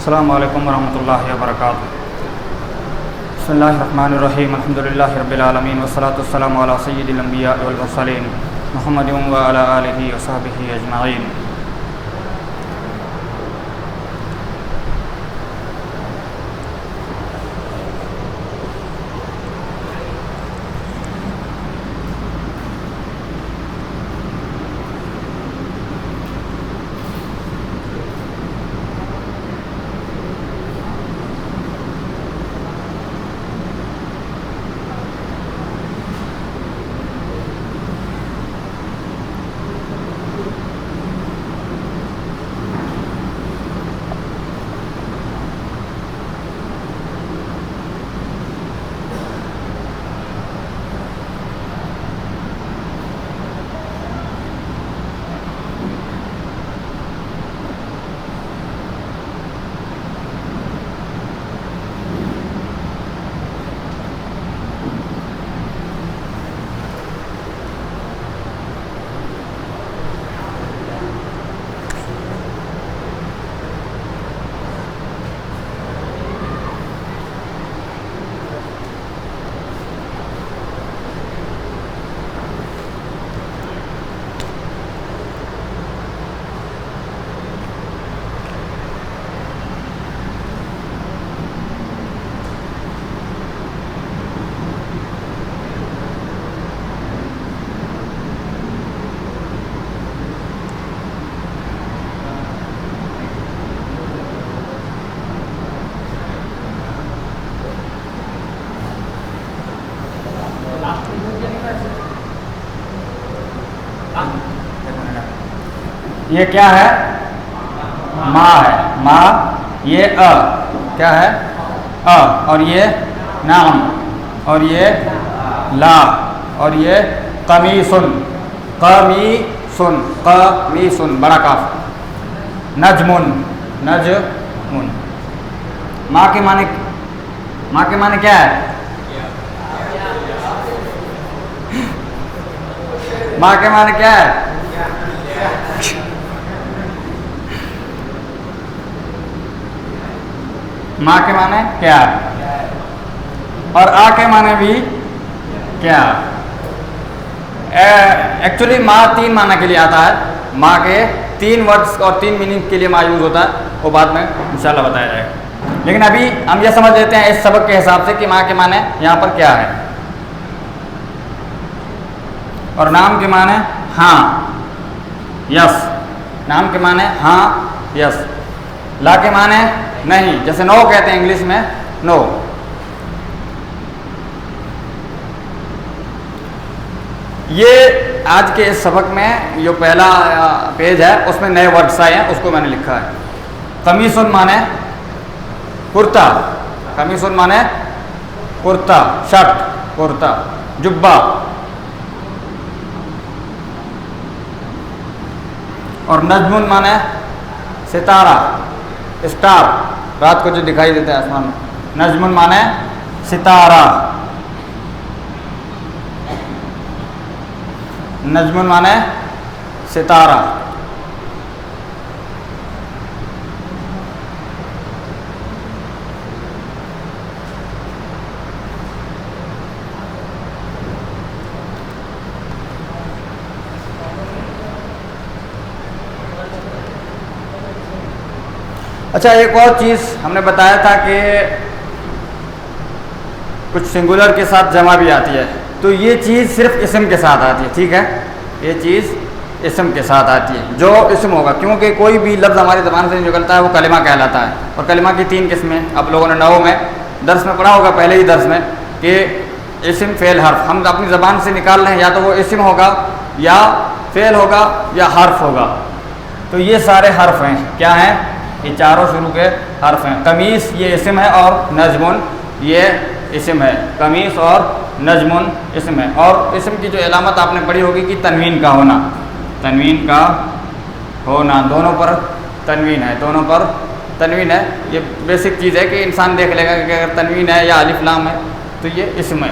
السلام علیکم ورحمۃ اللہ وبرکاتہ. بسم اللہ الرحمن الرحیم. الحمد للہ رب العالمین والصلاۃ والسلام علی سید الانبیاء والمرسلین محمد وعلی آلہ وصحبہ اجمعین. یہ کیا ہے؟ ما ہے. ما یہ کیا ہے؟ اور یہ نعم اور یہ لا اور یہ قمیصن. قمیصن قمیصن بڑا کاف. نجمن نجمن. ما کے معنی کیا ہے؟ ما کے معنی کیا ہے؟ ماں کے معنی کیا اور آ کے معنی بھی کیا. ایکچولی ماں تین معنی کے لیے آتا ہے. ماں کے تین ورڈز اور تین میننگ کے لیے ماں یوز ہوتا ہے. وہ بعد میں انشاءاللہ بتایا جائے گا. لیکن ابھی ہم یہ سمجھ لیتے ہیں اس سبق کے حساب سے کہ ماں کے معنی یہاں پر کیا ہے. اور نام کے معنی ہاں یس. نام کے معنی ہاں یس. لا کے معنی نہیں, جیسے نو کہتے ہیں انگلش میں نو. یہ آج کے اس سبق میں جو پہلا پیج ہے اس میں نئے ورڈز آئے ہیں, اس کو میں نے لکھا ہے. قمیصن معنی کرتا. قمیصن معنی کرتا شرٹ کرتا. جبہ. اور نجمن معنی ستارہ اسٹار, رات کو جو دکھائی دیتا ہے آسمان میں. نجمن معنی ستارہ. نجمن معنی ستارہ. اچھا, ایک اور چیز ہم نے بتایا تھا کہ کچھ سنگولر کے ساتھ جمع بھی آتی ہے. تو یہ چیز صرف اسم کے ساتھ آتی ہے. ٹھیک ہے, یہ چیز اسم کے ساتھ آتی ہے جو اسم ہوگا, کیونکہ کوئی بھی لفظ ہماری زبان سے نکلتا ہے وہ کلمہ کہلاتا ہے. اور کلمہ کی تین قسمیں آپ لوگوں نے نحو میں درس میں پڑھا ہوگا, پہلے ہی درس میں, کہ اسم فعل حرف. ہم اپنی زبان سے نکال رہے ہیں, یا تو وہ اسم ہوگا یا فعل ہوگا یا حرف ہوگا. تو یہ سارے حرف ہیں. کیا ہیں؟ یہ چاروں شروع کے حرف ہیں. قمیص یہ اسم ہے اور نجمن یہ اسم ہے. قمیص اور نجمن اسم ہے. اور اسم کی جو علامت آپ نے پڑھی ہوگی کہ تنوین کا ہونا. تنوین کا ہونا, دونوں پر تنوین ہے, دونوں پر تنوین ہے. یہ بیسک چیز ہے کہ انسان دیکھ لے گا کہ اگر تنوین ہے یا الف لام ہے تو یہ اسم ہے.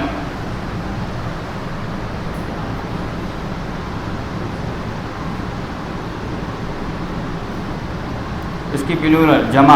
اس کی پلورل جمع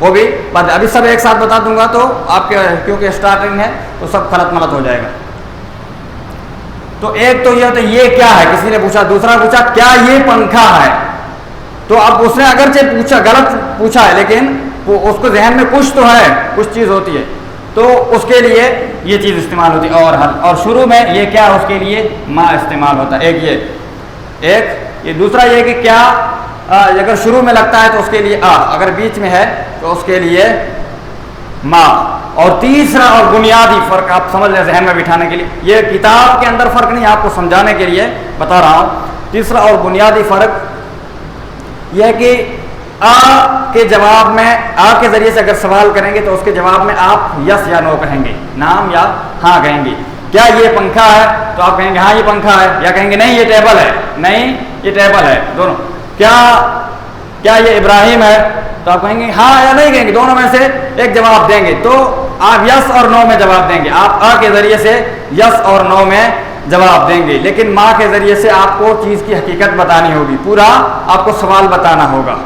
وہ بھی بات ابھی سب ایک ساتھ بتا دوں گا تو آپ کے کیونکہ اسٹارٹنگ ہے تو سب غلط ملت ہو جائے گا. تو ایک تو یہ ہوتا ہے یہ کیا ہے, کسی نے پوچھا. دوسرا پوچھا کیا یہ پنکھا ہے. تو اب اس نے اگرچہ پوچھا غلط پوچھا ہے لیکن اس کو ذہن میں کچھ تو ہے, کچھ چیز ہوتی ہے, تو اس کے لیے یہ چیز استعمال ہوتی ہے. اور شروع میں یہ کیا اس کے لیے ما استعمال ہوتا ہے. ایک یہ دوسرا یہ کہ کیا اگر شروع میں لگتا ہے تو اس کے لیے اگر بیچ میں ہے تو اس کے لیے ما. اور تیسرا اور بنیادی فرق آپ سمجھ لیں ذہن میں بٹھانے کے لیے, یہ کتاب کے اندر فرق نہیں, آپ کو سمجھانے کے لیے بتا رہا ہوں. تیسرا اور بنیادی فرق یہ ہے کہ کے جواب میں کے ذریعے سے اگر سوال کریں گے تو اس کے جواب میں آپ یس یا نو کہیں گے, نام یا ہاں کہیں گے. کیا یہ پنکھا ہے تو آپ کہیں گے ہاں یہ پنکھا ہے, یا کہیں گے نہیں یہ ٹیبل ہے, نہیں یہ ٹیبل ہے, دونوں. کیا یہ ابراہیم ہے تو آپ کہیں گے ہاں یا نہیں کہیں گے, دونوں میں سے ایک جواب دیں گے. تو آپ یس اور نو میں جواب دیں گے. آپ کے ذریعے سے یس اور نو میں جواب دیں گے, لیکن ماں کے ذریعے سے آپ کو چیز کی حقیقت بتانی ہوگی, پورا آپ کو سوال بتانا ہوگا.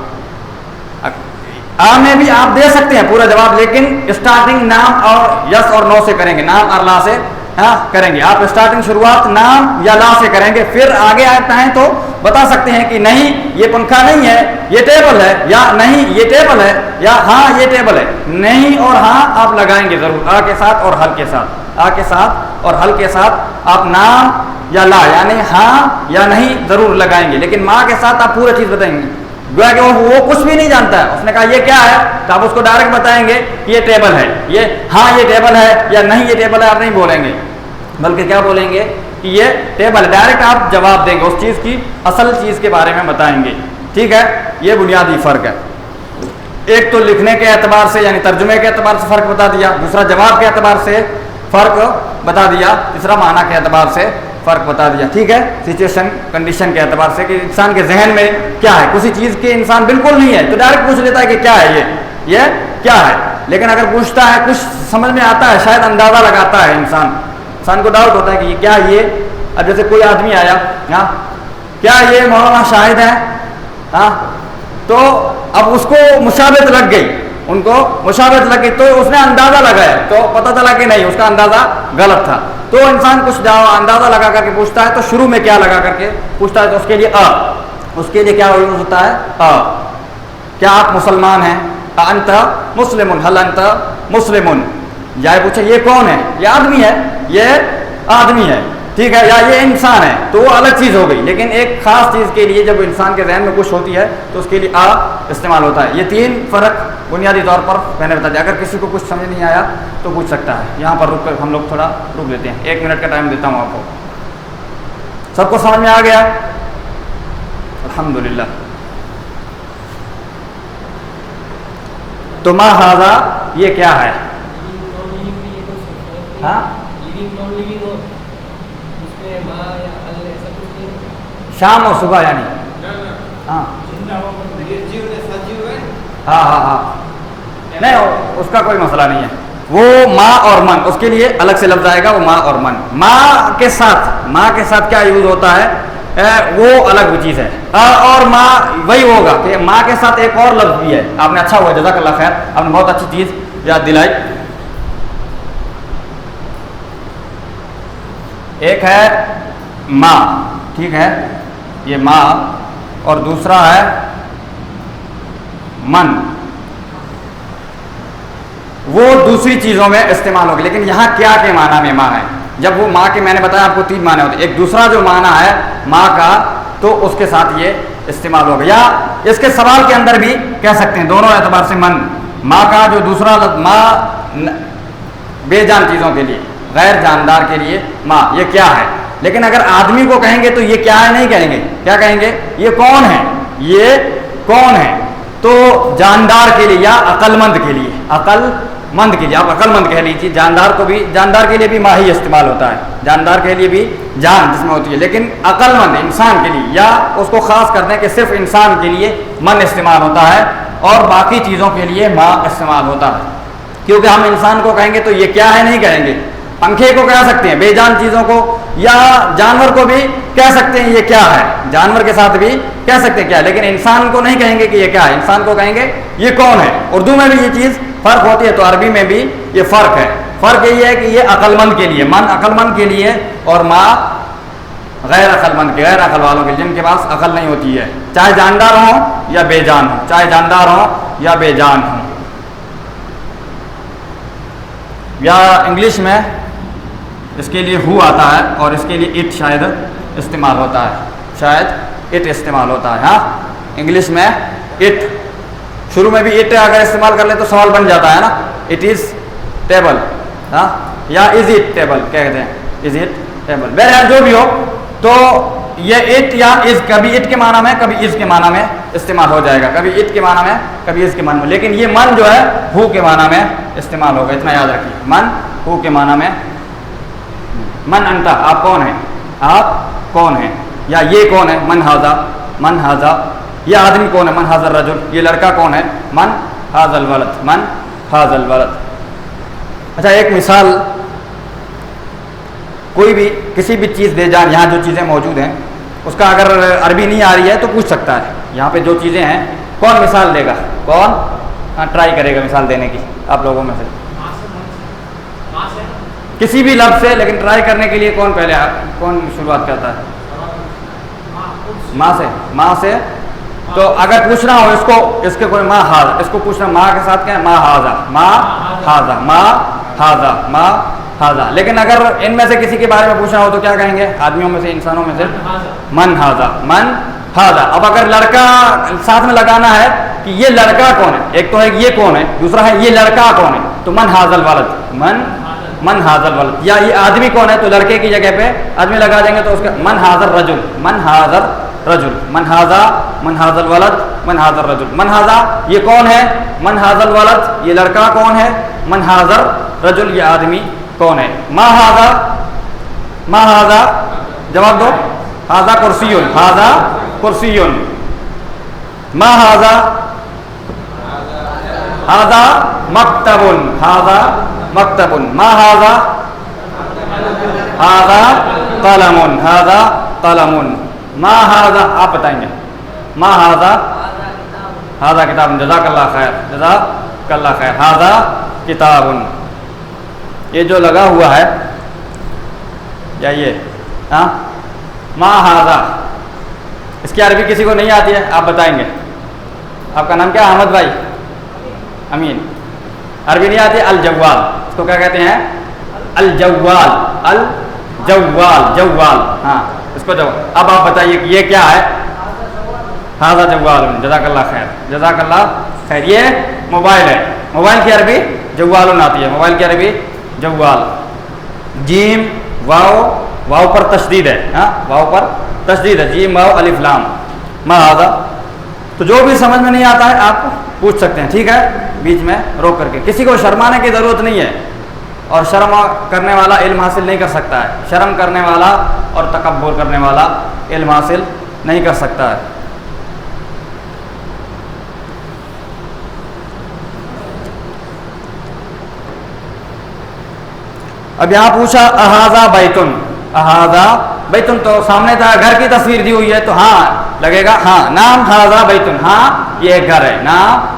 میں بھی آپ دے سکتے ہیں پورا جواب, لیکن اسٹارٹنگ نام اور یس اور نو سے کریں گے, نام اور لا سے کریں گے. آپ اسٹارٹنگ شروعات نام یا لا سے کریں گے, پھر آگے آتا ہے تو بتا سکتے ہیں کہ نہیں یہ پنکھا نہیں ہے یہ ٹیبل ہے, یا نہیں یہ ٹیبل ہے, یا ہاں یہ ٹیبل ہے. نہیں اور ہاں آپ لگائیں گے ضرور, کے ساتھ اور حل کے ساتھ, کے ساتھ اور حل کے ساتھ آپ نام یا لا یعنی ہاں یا نہیں ضرور لگائیں گے, لیکن ماں کے ساتھ آپ پورا چیز بتائیں گے. گویا کہ وہ کچھ بھی نہیں جانتا ہے, اس نے کہا یہ کیا ہے تو آپ اس کو ڈائریکٹ بتائیں گے کہ یہ ٹیبل ہے, یہ ہاں یہ ٹیبل ہے یا نہیں یہ ٹیبل ہے آپ نہیں بولیں گے, بلکہ کیا بولیں گے کہ یہ ٹیبل ہے. ڈائریکٹ آپ جواب دیں گے, اس چیز کی اصل چیز کے بارے میں بتائیں گے. ٹھیک ہے, یہ بنیادی فرق ہے. ایک تو لکھنے کے اعتبار سے یعنی ترجمے کے اعتبار سے فرق بتا دیا, دوسرا جواب کے اعتبار سے فرق بتا دیا, تیسرا معنی کے اعتبار سے فرق بتا دیا. ٹھیک ہے, سچویشن کنڈیشن کے اعتبار سے کہ انسان کے ذہن میں کیا ہے. کسی چیز کے انسان بالکل نہیں ہے تو ڈائریکٹ پوچھ لیتا ہے کہ کیا ہے یہ کیا ہے, لیکن اگر پوچھتا ہے کچھ سمجھ میں آتا ہے, شاید اندازہ لگاتا ہے انسان کو ڈاؤٹ ہوتا ہے کہ یہ کیا یہ. اب جیسے کوئی آدمی آیا, کیا یہ مولانا شاہد ہے, تو اب اس کو مشابہت لگ گئی, ان کو مشابہت لگ گئی تو اس نے اندازہ لگایا تو پتہ چلا کہ نہیں اس کا اندازہ غلط تھا. تو انسان کچھ اندازہ لگا کر کے پوچھتا ہے, تو شروع میں کیا لگا کر کے پوچھتا ہے تو اس کے لیے کیا یوز ہوتا ہے کیا آپ مسلمان ہیں, انت مسلم, حل انت مسلم. یا پوچھے یہ کون ہے, یہ آدمی ہے ٹھیک ہے, یا یہ انسان ہے, تو وہ الگ چیز ہو گئی. لیکن ایک خاص چیز کے لیے جب انسان کے ذہن میں کچھ ہوتی ہے تو اس کے لیے استعمال ہوتا ہے. یہ تین فرق بنیادی طور پر میں نے بتا دیا. اگر کسی کو کچھ سمجھ نہیں آیا تو پوچھ سکتا ہے. یہاں پر رک کر ہم لوگ تھوڑا رک لیتے ہیں, 1 منٹ کا ٹائم دیتا ہوں آپ کو. سب کو سمجھ میں آ گیا الحمدللہ. تو ما ھذا یہ کیا ہے, شام اور صبح یعنی ہاں نہیں اس کا کوئی مسئلہ نہیں ہے. وہ ماں اور من اس کے لیے الگ سے لفظ آئے گا, وہ ماں اور من. ماں کے ساتھ کیا یوز ہوتا ہے وہ الگ چیز ہے, اور ماں وہی ہوگا کہ ماں کے ساتھ ایک اور لفظ بھی ہے. آپ نے اچھا ہوا, جزاک اللہ خیر, آپ نے بہت اچھی چیز یاد دلائی. ایک ہے ماں, ٹھیک ہے, یہ ماں, اور دوسرا ہے من. وہ دوسری چیزوں میں استعمال ہوگی, لیکن یہاں کیا کے معنی میں ماں ہے. جب وہ ماں کے میں نے بتایا آپ کو 3 معنی ہوتے ہیں. ایک دوسرا جو معنی ہے ماں کا تو اس کے ساتھ یہ استعمال ہوگا, یا اس کے سوال کے اندر بھی کہہ سکتے ہیں دونوں اعتبار سے. من ماں کا جو دوسرا ماں بے جان چیزوں کے لیے, غیر جاندار کے لیے ماں, یہ کیا ہے. لیکن اگر آدمی کو کہیں گے تو یہ کیا ہے نہیں کہیں گے, کیا کہیں گے یہ کون ہے, یہ کون ہے. تو جاندار کے لیے یا عقل مند کے لیے, عقل مند کے لیے آپ عقل مند کہہ لیجیے. جاندار کے لیے بھی ماں ہی استعمال ہوتا ہے, جاندار کے لیے بھی جان جس میں ہوتی ہے, لیکن عقل مند انسان کے لیے, یا اس کو خاص کر دیں کہ صرف انسان کے لیے من استعمال ہوتا ہے اور باقی چیزوں کے لیے ماں استعمال ہوتا ہے. کیونکہ ہم انسان کو کہیں گے تو یہ کیا ہے نہیں کہیں گے, پنکھے کو کہہ سکتے ہیں, بے جان چیزوں کو, یا جانور کو بھی کہہ سکتے ہیں یہ کیا ہے, جانور کے ساتھ بھی کہہ سکتے کیا ہے، لیکن انسان کو نہیں کہیں گے کہ یہ کیا ہے، انسان کو کہیں گے یہ کون ہے. اردو میں بھی یہ چیز فرق ہوتی ہے، تو عربی میں بھی یہ فرق ہے. فرق یہی ہے کہ یہ عقل مند کے لیے، من عقل مند کے لیے، اور ما غیر عقل مند کے، غیر عقل والوں کے لیے، جن کے پاس عقل نہیں ہوتی ہے، چاہے جاندار ہوں یا بے جان ہوں، چاہے جاندار ہوں یا بے جان ہوں. یا انگلش میں اس کے لیے ہو آتا ہے اور اس کے لیے اٹ شاید استعمال ہوتا ہے، شاید اٹ استعمال ہوتا ہے. ہاں انگلش میں اٹ، شروع میں بھی اٹ اگر استعمال کر لیں تو سوال بن جاتا ہے نا، اٹ از ٹیبل، ہاں، یا از اٹ ٹیبل کہتے ہیں، از اٹ ٹیبل. بہرحال جو بھی ہو، تو یہ اٹ یا از کبھی اٹ کے معنی میں کبھی از کے معنی میں استعمال ہو جائے گا، کبھی اٹ کے معنی میں کبھی از کے معنی میں، لیکن یہ من جو ہے ہو کے معنی میں استعمال ہوگا، اتنا یاد رکھیے. من ہو کے معنی میں، من انتا، آپ کون ہیں، آپ کون ہیں، یا یہ کون ہے، من ہاذا، من ہاذا، یہ آدمی کون ہے، من ہاذا الرجل، یہ لڑکا کون ہے، من ہاذا الولد، من ہاذا الولد. اچھا ایک مثال، کوئی بھی کسی بھی چیز دے جان، یہاں جو چیزیں موجود ہیں اس کا اگر عربی نہیں آ رہی ہے تو پوچھ سکتا ہے. یہاں پہ جو چیزیں ہیں کون مثال دے گا، کون ٹرائی کرے گا مثال دینے کی آپ لوگوں میں سے، کسی بھی لفظ سے، لیکن ٹرائی کرنے کے لیے کون پہلے، کون شروعات کرتا ہے، ماں سے، ماں سے. تو اگر پوچھنا ہو اس کو، اس کے کوئی ماں ہاذا، اس کو پوچھنا ماں کے ساتھ کیا ہے، ماں ہاذا، ماں ہاذا، ماں ہاذا، ماں ہاذا. لیکن اگر ان میں سے کسی کے بارے میں پوچھنا ہو تو کیا کہیں گے، آدمیوں میں سے، انسانوں میں سے، من ہاذا، من ہاذا. اب اگر لڑکا ساتھ میں لگانا ہے کہ یہ لڑکا کون ہے، ایک تو ہے یہ کون ہے، دوسرا ہے یہ لڑکا کون ہے، تو من ہاذا الولد، من ہاذا الولد. یا یہ آدمی کون ہے، تو لڑکے کی جگہ پہ آدمی لگا دیں گے تو اس کا من ہاذا الرجل، من ہاذا الرجل، من ہاذا، من ہاذا الولد، من ہاذا الرجل. من ہاذا یہ کون ہے، من ہاذا الولد یہ لڑکا کون ہے، من ہاذا الرجل یہ آدمی کون ہے. ما ہاذا، ما ہاذا، جواب دو، ہاذا کرسیون، ہاذا کرسیون. ما ہاذا، ہاذا مکتبن، ہاذا مکتبن. ما ہاذا، ہاذا قلمن، ہاذا قلمن. ما ہاذا، آپ بتائیں گے، ما ہاذا، ہاذا کتاب، جزاک اللہ خیر، جزاک اللہ خیر. ہاذا کتابن، یہ جو لگا ہوا ہے یا یہ، ہاں، ما ہاذا، اس کی عربی کسی کو نہیں آتی ہے، آپ بتائیں گے. آپ کا نام کیا ہے، احمد بھائی، امین. عربی نہیں آتی، الجوال، اس کو کیا کہتے ہیں، الجوال، الجوال، جوال، ہاں اس کو جوال. اب آپ بتائیے کہ یہ کیا ہے، ہاذا جوال، جزاک اللہ خیر، جزاک اللہ خیر. یہ موبائل ہے، موبائل کی عربی جوال آتی ہے، موبائل کی عربی جوال. جیم واو، واو پر تشدید ہے، ہاں واو پر تشدید ہے، جیم واو الف لام. ما ہاذا. تو جو بھی سمجھ میں نہیں آتا ہے آپ پوچھ سکتے ہیں، ٹھیک ہے، بیچ میں روک کر کے. کسی کو شرمانے کی ضرورت نہیں ہے، اور شرم کرنے والا علم حاصل نہیں کر سکتا ہے، شرم کرنے والا اور تکبر کرنے والا علم حاصل نہیں کر سکتا ہے. اب یہاں پوچھا احاذا بیتن، احاذا بیتن، تو سامنے تھا گھر کی تصویر دی ہوئی ہے تو ہاں لگے گا، ہاں نام ہاذا بیتن، ہاں یہ ایک گھر ہے، نام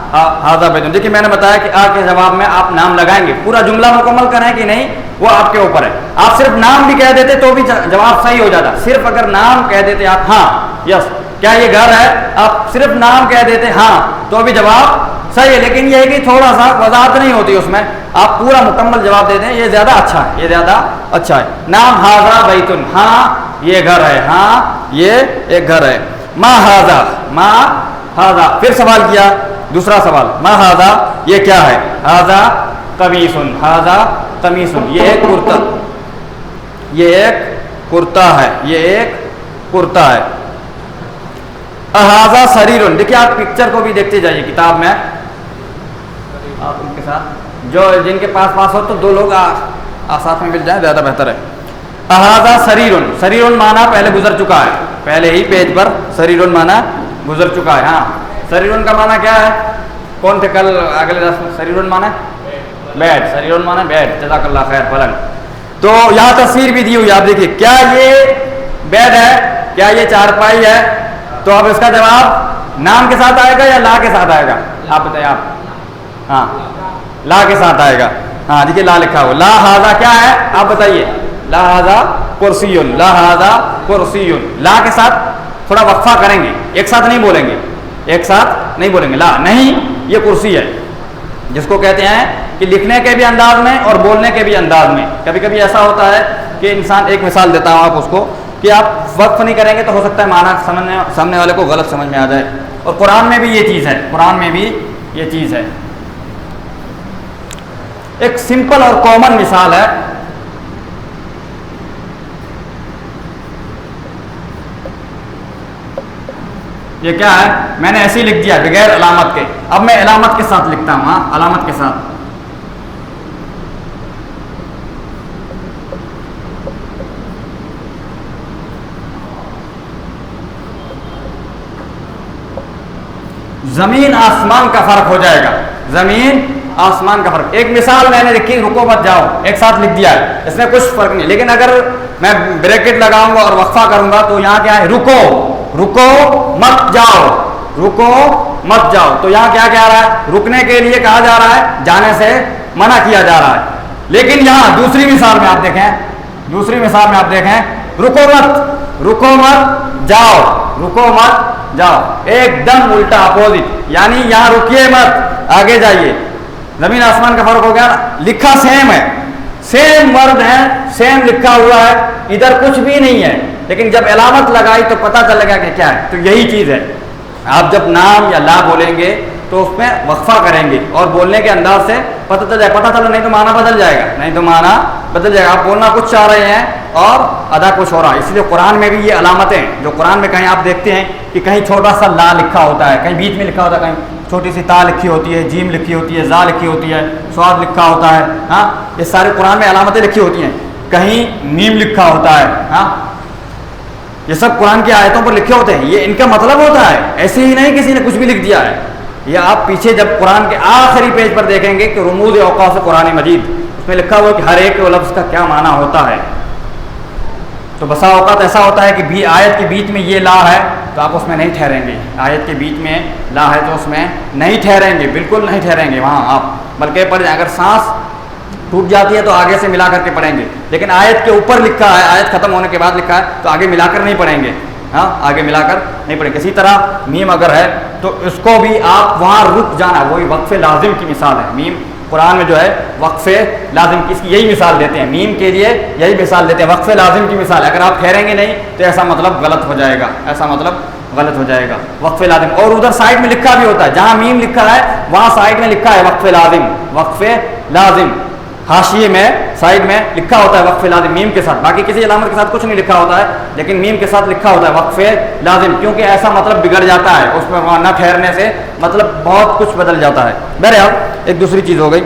ہاذا بیتن. دیکھیے میں نے بتایا کہ آ کے جواب میں آپ نام لگائیں گے، پورا جملہ مکمل کریں کہ نہیں وہ آپ کے اوپر ہے. آپ صرف نام بھی کہہ دیتے تو بھی جواب صحیح ہو جاتا. صرف اگر نام کہہ دیتے آپ، ہاں یس کیا یہ گھر ہے، آپ صرف نام کہہ دیتے ہاں تو بھی جواب صحیح ہے. لیکن یہ ہے کہ تھوڑا سا وضاحت نہیں ہوتی اس میں، آپ پورا مکمل جواب دیتے ہیں، یہ زیادہ اچھا ہے، یہ زیادہ اچھا ہے. نام ہاذا بیتن، ہاں یہ گھر ہے، ہاں یہ ایک گھر ہے. ما ہاذا، ما ہاذا. پھر سوال کیا، دوسرا سوال، ما ہاذا یہ کیا ہے، ہاذا قمیصن، ہاذا قمیصن یہ ایک کرتا، یہ ایک کرتا ہے، یہ ایک کرتا ہے. احاذا سریرن، دیکھیے آپ پکچر کو بھی دیکھتے جائیے کتاب میں، آپ ان کے ساتھ جو جن کے پاس ہو تو دو لوگ ساتھ میں مل جائیں زیادہ بہتر ہے. احاذا سریرن، سریرن معنی پہلے گزر چکا ہے، پہلے ہی پیج پر سریرن معنی گزر چکا ہے. ہاں سریرن کا معنی کیا ہے، کون تھے کل اگلے درس میں، سریرن معنی بیڈ، سریرن معنی بیڈ، جزاک اللہ خیر، پلنگ. تو یہاں تصویر بھی دی ہوئی آپ دیکھیے، کیا یہ بیڈ ہے، کیا یہ چارپائی ہے، تو اب اس کا جواب نام کے ساتھ آئے گا یا لا کے ساتھ آئے گا؟ آپ بتائیے آپ. ہاں لا کے ساتھ آئے گا. ہاں دیکھیے لا لکھا ہو. لا ھذا کیا ہے آپ بتائیے؟ لا ھذا کرسی. لا ھذا کرسی. لا کے ساتھ تھوڑا وقفہ کریں گے, ایک ساتھ نہیں بولیں گے, ایک ساتھ نہیں بولیں گے. لا نہیں, یہ کرسی ہے, جس کو کہتے ہیں کہ لکھنے کے بھی انداز میں اور بولنے کے بھی انداز میں. کبھی کبھی ایسا ہوتا ہے کہ انسان, ایک مثال دیتا ہوں آپ اس کو, کہ آپ وقف نہیں کریں گے تو ہو سکتا ہے معنی سامنے والے کو غلط سمجھ میں آ جائے. اور قرآن میں بھی یہ چیز ہے, قرآن میں بھی یہ چیز ہے. ایک سمپل اور کامن مثال ہے. یہ کیا ہے؟ میں نے ایسے ہی لکھ دیا بغیر علامت کے. اب میں علامت کے ساتھ لکھتا ہوں. ہاں علامت کے ساتھ. زمین آسمان کا فرق ہو جائے گا. زمین آسمان کا فرق. ایک مثال میں نے لکھی, رکو مت جاؤ, ایک ساتھ لکھ دیا ہے, اس میں کچھ فرق نہیں. لیکن اگر میں بریکٹ لگاؤں گا اور وقفہ کروں گا تو یہاں کیا ہے؟ رکو, رکو مت جاؤ, رکو مت جاؤ. تو یہاں کیا کہہ رہا ہے؟ رکنے کے لیے کہا جا رہا ہے, جانے سے منع کیا جا رہا ہے. لیکن یہاں دوسری مثال میں آپ دیکھیں, دوسری مثال میں آپ دیکھیں, رکو مت, رکو مت جاؤ, رکو مت جاؤ, ایک دم الٹا اپوزٹ. یعنی یہاں رکیے مت, آگے جائیے. زمین آسمان کا فرق ہو گیا نا. لکھا سیم ہے, سیم ورڈ ہے, سیم لکھا ہوا ہے, ادھر کچھ بھی نہیں ہے, لیکن جب علامت لگائی تو پتہ چل گیا کہ کیا ہے. تو یہی چیز ہے, آپ جب نام یا لا بولیں گے تو اس میں وقفہ کریں گے اور بولنے کے انداز سے پتہ چل جائے, پتہ چلو, نہیں تو معنی بدل جائے گا, نہیں تو معنی بدل جائے گا. آپ بولنا کچھ چاہ رہے ہیں اور ادا کچھ ہو رہا ہے. اس لیے قرآن میں بھی یہ علامتیں, جو قرآن میں کہیں آپ دیکھتے ہیں کہ کہیں چھوٹا سا لا لکھا ہوتا ہے, کہیں بیچ میں لکھا ہوتا ہے, کہیں چھوٹی سی تا لکھی ہوتی ہے, جیم لکھی ہوتی ہے, زا لکھی ہوتی ہے, سواد لکھا ہوتا ہے. ہاں یہ سارے قرآن میں علامتیں لکھی ہوتی ہیں. کہیں میم لکھا ہوتا ہے. ہاں یہ سب قرآن کی آیتوں پر لکھے ہوتے ہیں. یہ ان کا مطلب ہوتا ہے, ایسے ہی نہیں کسی نے کچھ بھی لکھ دیا ہے. یہ آپ پیچھے جب قرآن کے آخری پیج پر دیکھیں گے کہ رموز اوقاف قرآن مجید, اس میں لکھا ہوا ہے کہ ہر ایک لفظ کا کیا معنی ہوتا ہے. تو بسا اوقات ایسا ہوتا ہے کہ آیت کے بیچ میں یہ لا ہے تو آپ اس میں نہیں ٹھہریں گے. آیت کے بیچ میں لا ہے تو اس میں نہیں ٹھہریں گے, بالکل نہیں ٹھہریں گے وہاں آپ, بلکہ پڑھ جائیں. اگر سانس ٹوٹ جاتی ہے تو آگے سے ملا کر کے پڑھیں گے. لیکن آیت کے اوپر لکھا ہے, آیت ختم ہونے کے بعد لکھا ہے تو آگے ملا کر نہیں پڑھیں گے. ہاں آگے ملا کر نہیں پڑھیں گے. اسی طرح میم اگر ہے تو اس کو بھی آپ وہاں رک جانا, وہی وقف لازم کی مثال ہے. میم قرآن میں جو ہے وقف لازم کی, اس کی یہی مثال دیتے ہیں. میم کے لیے یہی مثال دیتے ہیں, وقف لازم کی مثال ہے. اگر آپ ٹھہریں گے نہیں تو ایسا مطلب غلط ہو جائے گا, ایسا مطلب غلط ہو جائے گا. وقف لازم, اور ادھر سائڈ میں لکھا بھی ہوتا ہے, جہاں میم لکھا ہے وہاں سائڈ میں لکھا ہے وقف لازم, وقف لازم. حاشیے میں سائڈ میں لکھا ہوتا ہے وقف لازم میم کے ساتھ. باقی کسی علامت کے ساتھ کچھ نہیں لکھا ہوتا ہے, لیکن میم کے ساتھ لکھا ہوتا ہے وقف لازم, کیونکہ ایسا مطلب بگڑ جاتا ہے اس پر نہ ٹھہرنے سے, مطلب بہت کچھ بدل جاتا ہے. بہرحال ایک دوسری چیز ہو گئی.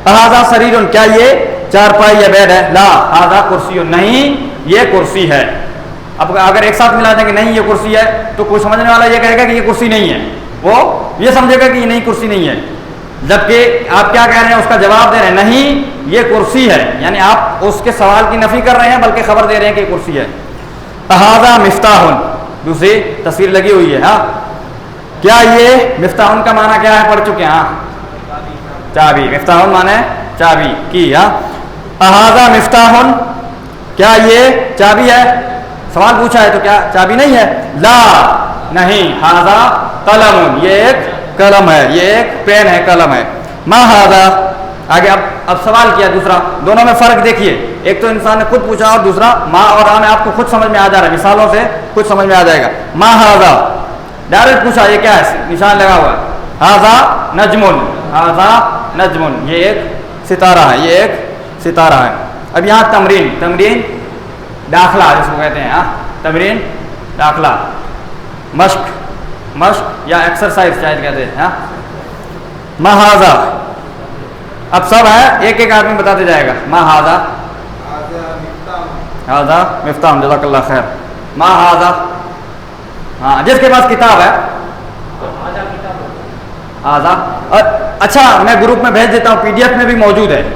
اھذا سریر, کیا یہ چارپائی یا بیڈ ہے؟ لا ھذا کرسی, نہیں یہ کرسی ہے. اب اگر ایک ساتھ ملا دیں کہ نہیں یہ کرسی ہے تو کوئی سمجھنے والا یہ کہے گا کہ یہ کرسی نہیں ہے, وہ یہ سمجھے گا کہ یہ نہیں کرسی نہیں ہے, جبکہ آپ کیا کہہ رہے ہیں, اس کا جواب دے رہے ہیں نہیں یہ کرسی ہے. یعنی آپ اس کے سوال کی نفی کر رہے ہیں بلکہ خبر دے رہے ہیں کہ کرسی ہے. اھذا مفتاح, دوسری تصویر لگی ہوئی ہے. ہاں کیا یہ مفتاح کا معنی کیا ہے؟ پڑھ چکے ہیں. ہاں چابی, مفتاح معنی چابی کی. ہاں اھذا مفتاح, کیا یہ چابی ہے؟ سوال پوچھا ہے تو کیا چابی نہیں ہے؟ لا نہیں. ھذا قلم, یہ ایک قلم ہے, یہ ایک پین ہے, قلم ہے. ما ھذا, آگے اب سوال کیا دوسرا. دونوں میں فرق دیکھیے, ایک تو انسان نے خود پوچھا اور دوسرا ما اور آ میں آپ کو خود سمجھ میں آ جا رہا ہے, مثالوں سے خود سمجھ میں آ جائے گا. ما ھذا ڈائریکٹ پوچھا, یہ کیا ہے؟ نشان لگا ہوا ہے. ھذا نجم, ھذا نجم, یہ ایک ستارہ ہے, یہ ایک ستارہ ہے. اب یہاں تمرین, تمرین داخلہ جس کو کہتے ہیں. ہاں تمرین داخلہ, مشق, مشق یا ایکسرسائز شاید کہتے ہیں. ہاں ما ھذا, اب سب ہے ایک ایک آدمی بتاتے جائے گا. ما ھذا, ھذا مفتاح, جزاک اللہ خیر. ما ھذا, ہاں جس کے پاس کتاب ہے ھذا. اچھا میں گروپ میں بھیج دیتا ہوں, پی ڈی ایف میں بھی موجود ہے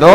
2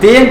3